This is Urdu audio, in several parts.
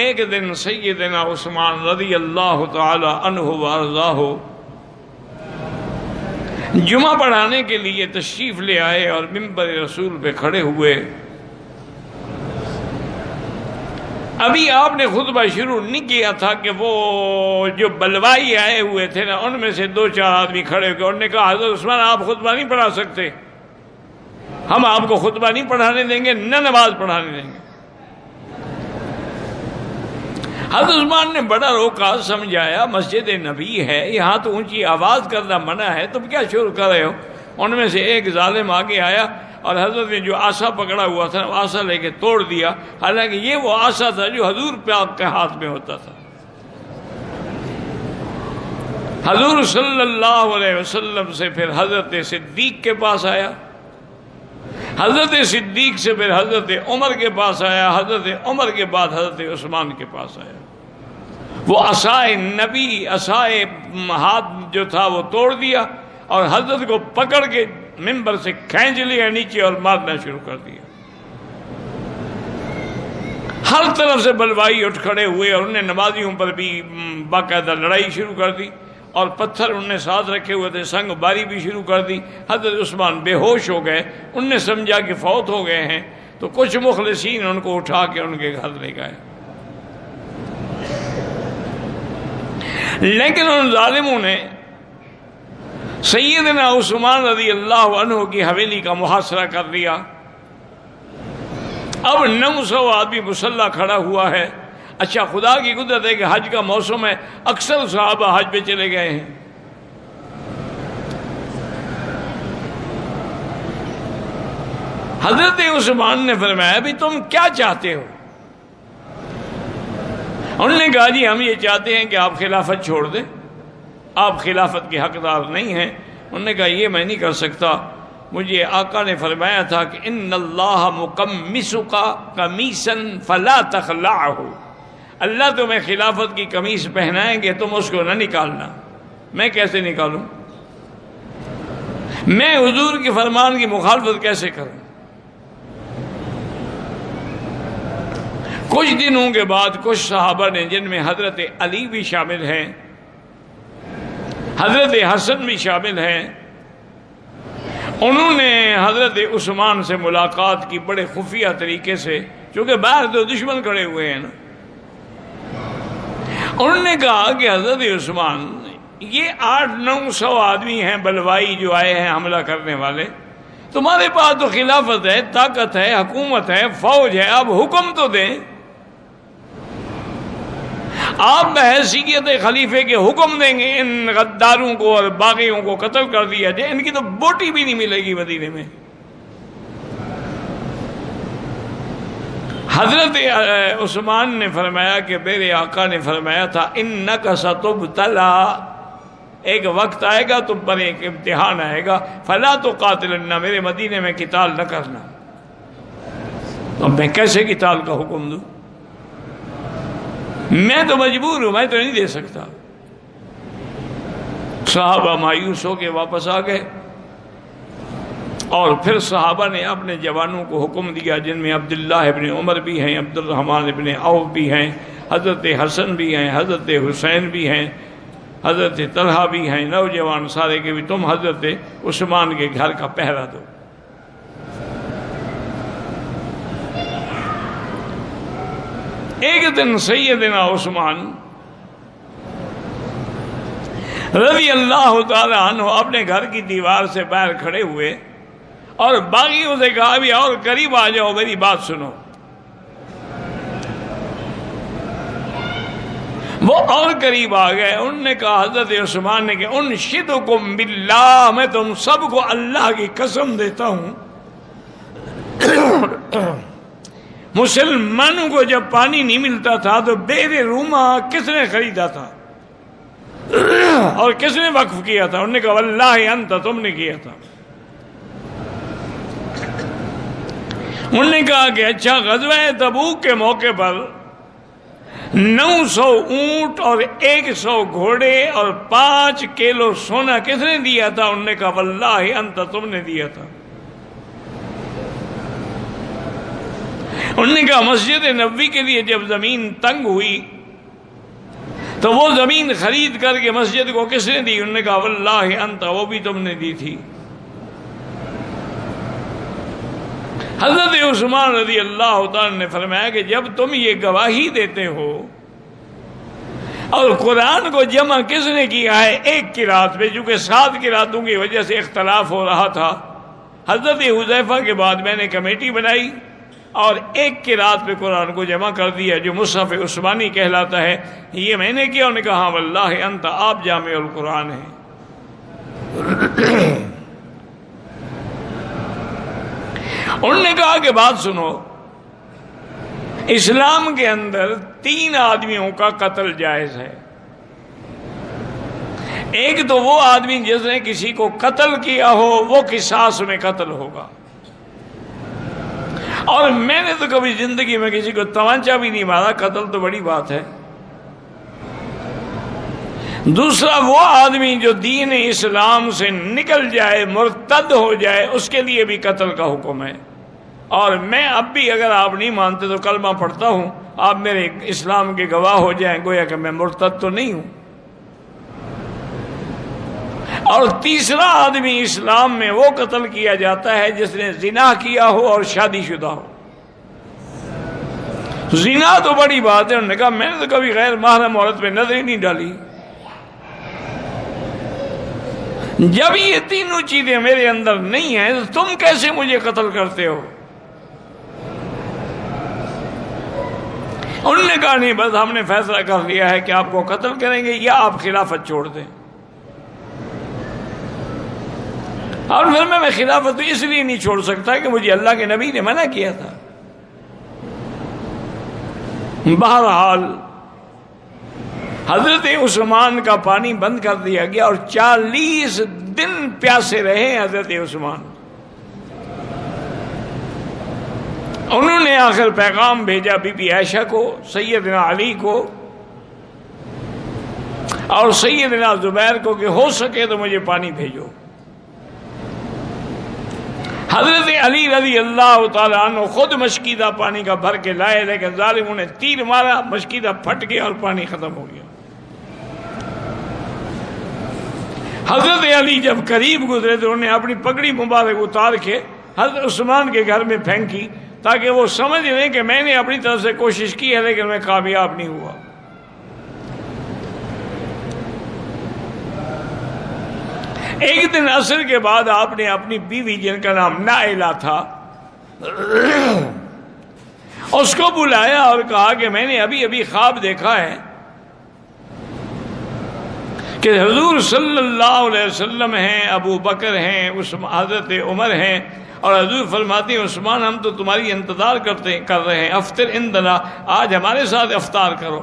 ایک دن سیدنا عثمان رضی اللہ تعالی عنہ وارضاہ جمعہ پڑھانے کے لیے تشریف لے آئے اور منبر رسول پہ کھڑے ہوئے. ابھی آپ نے خطبہ شروع نہیں کیا تھا کہ وہ جو بلوائی آئے ہوئے تھے نا، ان میں سے 2-4 آدمی کھڑے ہو کے انہوں نے کہا حضرت عثمان آپ خطبہ نہیں پڑھا سکتے، ہم آپ کو خطبہ نہیں پڑھانے دیں گے، نہ نماز پڑھانے دیں گے. حضرت عثمان نے بڑا روکا، سمجھایا مسجد نبی ہے، یہاں تو اونچی آواز کرنا منع ہے، تم کیا شروع کر رہے ہو. ان میں سے ایک ظالم آگے آیا اور حضرت نے جو آسا پکڑا ہوا تھا وہ آسا لے کے توڑ دیا، حالانکہ یہ وہ آسا تھا جو حضور پاک کے ہاتھ میں ہوتا تھا. حضور صلی اللہ علیہ وسلم سے پھر حضرت صدیق کے پاس آیا، حضرت صدیق سے پھر حضرت عمر کے پاس آیا، حضرت عمر کے بعد حضرت عثمان کے پاس آیا. وہ عصائے نبی، عصائے ہاتھ جو تھا وہ توڑ دیا اور حضرت کو پکڑ کے منبر سے کھینچ لیا نیچے اور مارنا شروع کر دیا. ہر طرف سے بلوائی اٹھ کھڑے ہوئے اور انہوں نے نمازیوں پر بھی باقاعدہ لڑائی شروع کر دی اور پتھر انہوں نے ساتھ رکھے ہوئے تھے، سنگ باری بھی شروع کر دی. حضرت عثمان بے ہوش ہو گئے، انہوں نے سمجھا کہ فوت ہو گئے ہیں، تو کچھ مخلصین ان کو اٹھا کے ان کے گھر لے گئے. لیکن ان ظالموں نے سیدنا عثمان رضی اللہ عنہ کی حویلی کا محاصرہ کر لیا. اب 900 آدمی مسلح کھڑا ہوا ہے. اچھا خدا کی قدرت ہے کہ حج کا موسم ہے، اکثر صحابہ حج پہ چلے گئے ہیں. حضرت عثمان نے فرمایا بھی تم کیا چاہتے ہو؟ انہوں نے کہا جی ہم یہ چاہتے ہیں کہ آپ خلافت چھوڑ دیں، آپ خلافت کے حقدار نہیں ہیں. انہوں نے کہا یہ میں نہیں کر سکتا، مجھے آقا نے فرمایا تھا کہ ان اللہ مکمسک قمیصا فلا تخلعہ، اللہ تمہیں خلافت کی قمیص پہنائیں گے، تم اس کو نہ نکالنا. میں کیسے نکالوں؟ میں حضور کے فرمان کی مخالفت کیسے کروں؟ کچھ دنوں کے بعد کچھ صحابہ نے، جن میں حضرت علی بھی شامل ہیں، حضرت حسن بھی شامل ہیں، انہوں نے حضرت عثمان سے ملاقات کی بڑے خفیہ طریقے سے، چونکہ باہر تو دشمن کھڑے ہوئے ہیں نا. انہوں نے کہا کہ حضرت عثمان یہ 800-900 آدمی ہیں بلوائی جو آئے ہیں حملہ کرنے والے، تمہارے پاس تو خلافت ہے، طاقت ہے، حکومت ہے، فوج ہے، اب حکم تو دیں. آپ بحیثیت خلیفے کے حکم دیں گے ان غداروں کو اور باغیوں کو قتل کر دیا جائے، ان کی تو بوٹی بھی نہیں ملے گی مدینے میں. حضرت عثمان نے فرمایا کہ میرے آقا نے فرمایا تھا انک ستبتلا، ایک وقت آئے گا تم پر ایک امتحان آئے گا، فلا تقاتلن، میرے مدینے میں قتال نہ کرنا. تو میں کیسے قتال کا حکم دوں؟ میں تو مجبور ہوں، میں تو نہیں دے سکتا. صحابہ مایوس ہو کے واپس آ گئے اور پھر صحابہ نے اپنے جوانوں کو حکم دیا، جن میں عبداللہ ابن عمر بھی ہیں، عبد الرحمن ابن عوف بھی ہیں، حضرت حسن بھی ہیں، حضرت حسین بھی ہیں، حضرت طلحہ بھی ہیں، نوجوان سارے کے بھی، تم حضرت عثمان کے گھر کا پہرا دو. ایک دن سیدنا عثمان رضی اللہ تعالی عنہ اپنے گھر کی دیوار سے باہر کھڑے ہوئے اور باغیوں سے کہا ابھی اور قریب آ جاؤ، میری بات سنو. وہ اور قریب آ گئے. انہوں نے کہا حضرت عثمان نے کہ انشدکم باللہ، میں تم سب کو اللہ کی قسم دیتا ہوں، مسلمانوں کو جب پانی نہیں ملتا تھا تو بئر روما کس نے خریدا تھا اور کس نے وقف کیا تھا؟ انہوں نے کہا واللہ انت، تم نے کیا تھا. انہوں نے کہا کہ اچھا غزوہ تبوک کے موقع پر 900 اونٹ اور 100 گھوڑے اور 5 کلو سونا کس نے دیا تھا؟ انہوں نے کہا واللہ انت، تم نے دیا تھا. انہوں نے کہا مسجد نبوی کے لیے جب زمین تنگ ہوئی تو وہ زمین خرید کر کے مسجد کو کس نے دی؟ انہوں نے کہا واللہ انت، وہ بھی تم نے دی تھی۔ حضرت عثمان رضی اللہ تعالی نے فرمایا کہ جب تم یہ گواہی دیتے ہو، اور قرآن کو جمع کس نے کیا ہے؟ ایک قرات پہ، چونکہ 7 قراتوں کی وجہ سے اختلاف ہو رہا تھا، حضرت حذیفہ کے بعد میں نے کمیٹی بنائی اور ایک قرات پہ قرآن کو جمع کر دیا جو مصحف عثمانی کہلاتا ہے۔ یہ میں نے کیا؟ انہوں نے کہا ہاں واللہ انت، آپ جامع القرآن ہیں۔ انہوں نے کہا کہ بات سنو، اسلام کے اندر 3 آدمیوں کا قتل جائز ہے۔ ایک تو وہ آدمی جس نے کسی کو قتل کیا ہو، وہ قصاص میں قتل ہوگا، اور میں نے تو کبھی زندگی میں کسی کو تمانچہ بھی نہیں مارا، قتل تو بڑی بات ہے۔ دوسرا وہ آدمی جو دین اسلام سے نکل جائے، مرتد ہو جائے، اس کے لیے بھی قتل کا حکم ہے۔ اور میں اب بھی اگر آپ نہیں مانتے تو کلمہ پڑھتا ہوں، آپ میرے اسلام کے گواہ ہو جائیں، گویا کہ میں مرتد تو نہیں ہوں۔ اور تیسرا آدمی اسلام میں وہ قتل کیا جاتا ہے جس نے زنا کیا ہو اور شادی شدہ ہو۔ زنا تو بڑی بات ہے، انہوں نے کہا میں نے تو کبھی غیر محرم عورت پہ نظر ہی نہیں ڈالی۔ جب یہ تینوں چیزیں میرے اندر نہیں ہیں تو تم کیسے مجھے قتل کرتے ہو؟ انہوں نے کہا نہیں، بس ہم نے فیصلہ کر لیا ہے کہ آپ کو قتل کریں گے یا آپ خلافت چھوڑ دیں۔ اور پھر میں خلافت اس لیے نہیں چھوڑ سکتا کہ مجھے اللہ کے نبی نے منع کیا تھا۔ بہرحال حضرت عثمان کا پانی بند کر دیا گیا اور 40 دن پیاسے رہے حضرت عثمان۔ انہوں نے آخر پیغام بھیجا بی بی عائشہ کو، سیدنا علی کو اور سیدنا زبیر کو کہ ہو سکے تو مجھے پانی بھیجو۔ حضرت علی رضی اللہ تعالیٰ عنہ خود مشکیدہ پانی کا بھر کے لائے، لیکن ظالموں نے تیر مارا، مشکیدہ پھٹ گیا اور پانی ختم ہو گیا۔ حضرت علی جب قریب گزرے تو انہوں نے اپنی پگڑی مبارک اتار کے حضرت عثمان کے گھر میں پھینکی تاکہ وہ سمجھ لیں کہ میں نے اپنی طرف سے کوشش کی ہے لیکن میں کامیاب نہیں ہوا۔ ایک دن عصر کے بعد آپ نے اپنی بیوی جن کا نام نائلہ تھا اس کو بلایا اور کہا کہ میں نے ابھی خواب دیکھا ہے کہ حضور صلی اللہ علیہ وسلم ہیں، ابو بکر ہیں، حضرت عمر ہیں، اور حضور فرماتے ہیں عثمان ہم تو تمہاری انتظار کر رہے ہیں، افطر عندنا، آج ہمارے ساتھ افطار کرو۔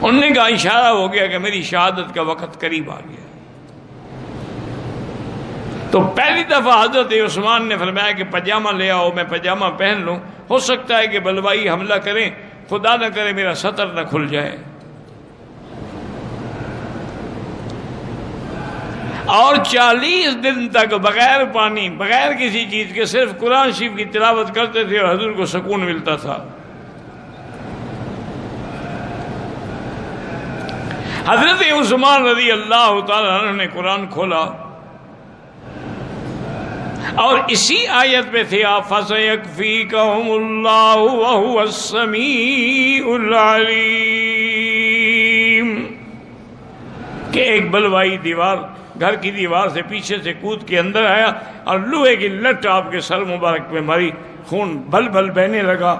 انہوں نے کہا اشارہ ہو گیا کہ میری شہادت کا وقت قریب آ گیا۔ تو پہلی دفعہ حضرت عثمان نے فرمایا کہ پاجامہ لے آؤ، میں پاجامہ پہن لوں، ہو سکتا ہے کہ بلوائی حملہ کریں، خدا نہ کرے میرا سطر نہ کھل جائے۔ اور 40 دن تک بغیر پانی، بغیر کسی چیز کے صرف قرآن شریف کی تلاوت کرتے تھے اور حضور کو سکون ملتا تھا۔ حضرت عثمان رضی اللہ تعالیٰ عنہ نے قرآن کھولا اور اسی آیت پہ تھے آپ فَسَيَكْفِيكَهُمُ اللَّهُ وَهُوَ السَّمِيعُ الْعَلِيمُ کہ ایک بلوائی دیوار گھر کی دیوار سے پیچھے سے کود کے اندر آیا اور لوہے کی لٹ آپ کے سر مبارک پہ ماری، خون بل بل بہنے لگا۔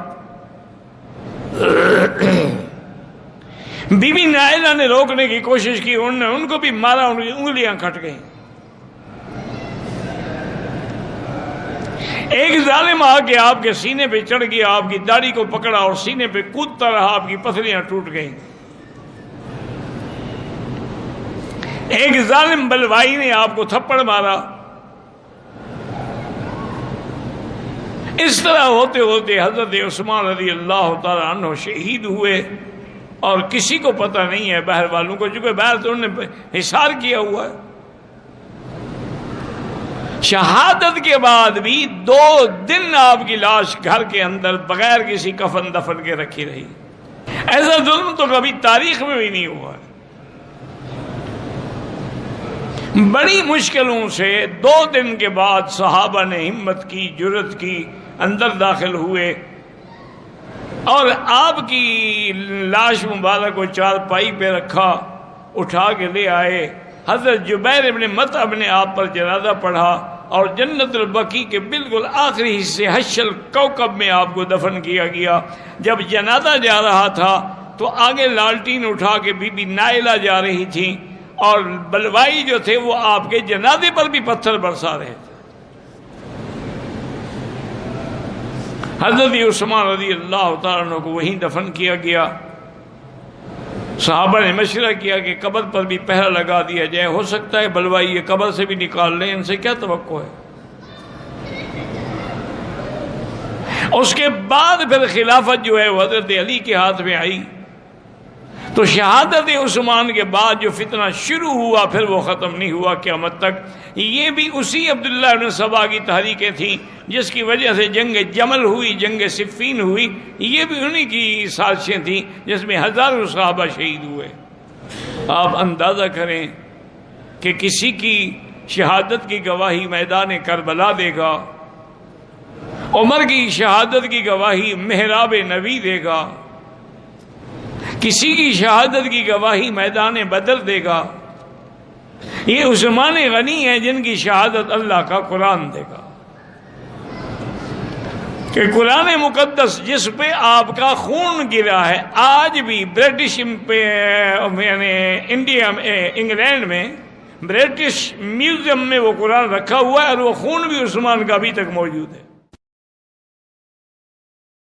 بی بی نائلہ نے روکنے کی کوشش کی، انہوں نے ان کو بھی مارا، ان کی انگلیاں کٹ گئیں۔ ایک ظالم آ کے آپ کے سینے پہ چڑھ گیا، آپ کی داڑھی کو پکڑا اور سینے پہ کودتا رہا، آپ کی پسلیاں ٹوٹ گئیں۔ ایک ظالم بلوائی نے آپ کو تھپڑ مارا۔ اس طرح ہوتے ہوتے حضرت عثمان رضی اللہ تعالی عنہ شہید ہوئے اور کسی کو پتہ نہیں ہے باہر والوں کو، چونکہ باہر تو انہوں نے حصار کیا ہوا ہے۔ شہادت کے بعد بھی 2 دن آپ کی لاش گھر کے اندر بغیر کسی کفن دفن کے رکھی رہی. ایسا ظلم تو کبھی تاریخ میں بھی نہیں ہوا. بڑی مشکلوں سے 2 دن کے بعد صحابہ نے ہمت کی، جرأت کی، اندر داخل ہوئے اور آپ کی لاش مبارک کو چارپائی پہ رکھا، اٹھا کے لے آئے. حضرت جبیر ابن مطعم نے آپ پر جنازہ پڑھا اور جنت البقیع کے بالکل آخری حصے حش الکوکب میں آپ کو دفن کیا گیا. جب جنازہ جا رہا تھا تو آگے لالٹین اٹھا کے بی بی نائلہ جا رہی تھی اور بلوائی جو تھے وہ آپ کے جنازے پر بھی پتھر برسا رہے تھے. حضرت عثمان رضی اللہ تعالیٰ عنہ کو وہیں دفن کیا گیا. صحابہ نے مشورہ کیا کہ قبر پر بھی پہرا لگا دیا جائے، ہو سکتا ہے بلوائی یہ قبر سے بھی نکال لیں، ان سے کیا توقع ہے. اس کے بعد پھر خلافت جو ہے وہ حضرت علی کے ہاتھ میں آئی. تو شہادت عثمان کے بعد جو فتنہ شروع ہوا پھر وہ ختم نہیں ہوا قیامت تک. یہ بھی اسی عبداللہ بن سبا کی تحریکیں تھیں جس کی وجہ سے جنگ جمل ہوئی، جنگ صفین ہوئی. یہ بھی انہی کی سازشیں تھیں جس میں ہزاروں صحابہ شہید ہوئے. آپ اندازہ کریں کہ کسی کی شہادت کی گواہی میدان کربلا دے گا، عمر کی شہادت کی گواہی محراب نبی دے گا، کسی کی شہادت کی گواہی میدان بدر دے گا. یہ عثمان غنی ہیں جن کی شہادت اللہ کا قرآن دے گا کہ قرآن مقدس جس پہ آپ کا خون گرا ہے آج بھی برٹش یعنی انڈیا میں، انگلینڈ میں برٹش میوزیم میں وہ قرآن رکھا ہوا ہے اور وہ خون بھی عثمان کا ابھی تک موجود ہے.